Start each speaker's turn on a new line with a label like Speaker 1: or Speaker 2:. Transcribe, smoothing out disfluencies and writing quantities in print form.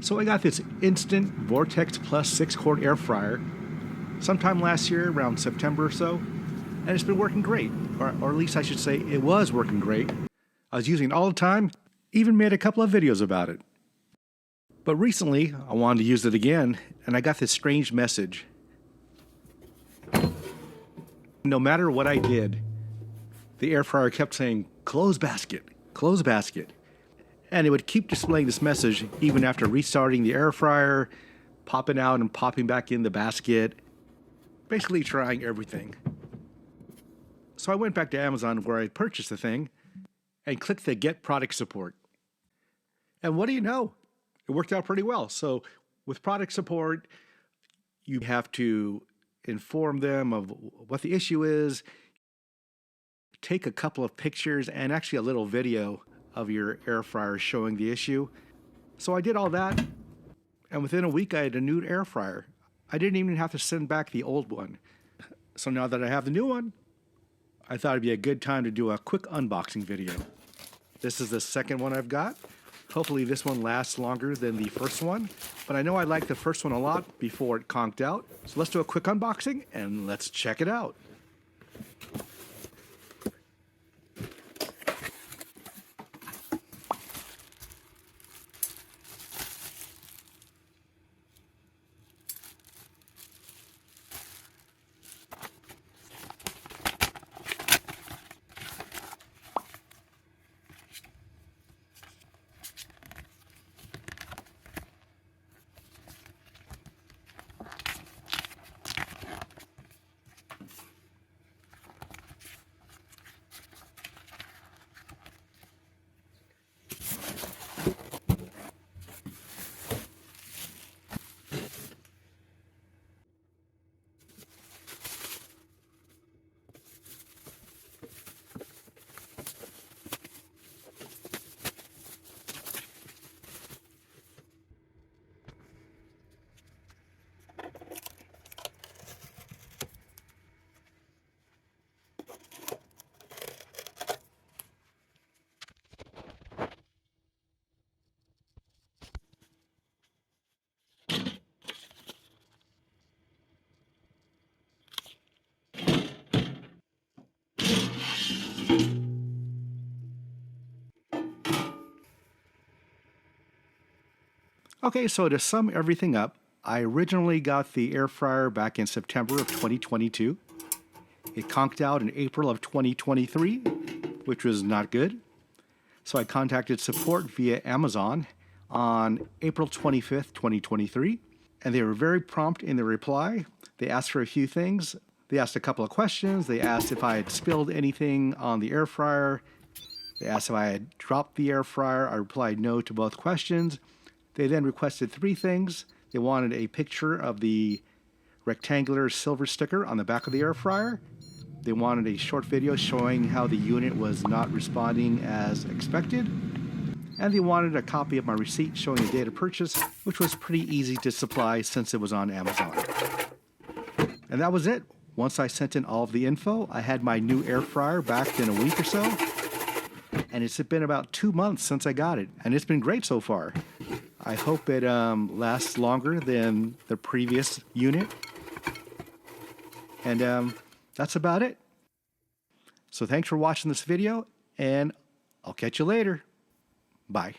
Speaker 1: So I got this instant Vortex Plus 6-quart air fryer sometime last year, around September or so, and it's been working great, or at least I should say it was working great. I was using it all the time, even made a couple of videos about it. But recently, I wanted to use it again, and I got this strange message. No matter what I did, the air fryer kept saying, "Close basket, close basket." And it would keep displaying this message even after restarting the air fryer, popping out and popping back in the basket, basically trying everything. So I went back to Amazon where I purchased the thing and clicked the Get Product Support. And what do you know? It worked out pretty well. So with product support, you have to inform them of what the issue is, take a couple of pictures and actually a little video of your air fryer showing the issue. So I did all that, and within a week I had a new air fryer. I didn't even have to send back the old one. So now that I have the new one, I thought it'd be a good time to do a quick unboxing video. This is the second one I've got. Hopefully this one lasts longer than the first one, but I know I liked the first one a lot before it conked out. So let's do a quick unboxing and let's check it out. Okay, so to sum everything up, I originally got the air fryer back in September of 2022. It conked out in April of 2023, which was not good. So I contacted support via Amazon on April 25th, 2023, and they were very prompt in their reply. They asked for a few things. They asked a couple of questions. They asked if I had spilled anything on the air fryer. They asked if I had dropped the air fryer. I replied no to both questions. They then requested three things. They wanted a picture of the rectangular silver sticker on the back of the air fryer. They wanted a short video showing how the unit was not responding as expected. And they wanted a copy of my receipt showing the date of purchase, which was pretty easy to supply since it was on Amazon. And that was it. Once I sent in all of the info, I had my new air fryer back in a week or so. And it's been about 2 months since I got it, and it's been great so far. I hope it lasts longer than the previous unit. And that's about it. So thanks for watching this video, and I'll catch you later. Bye.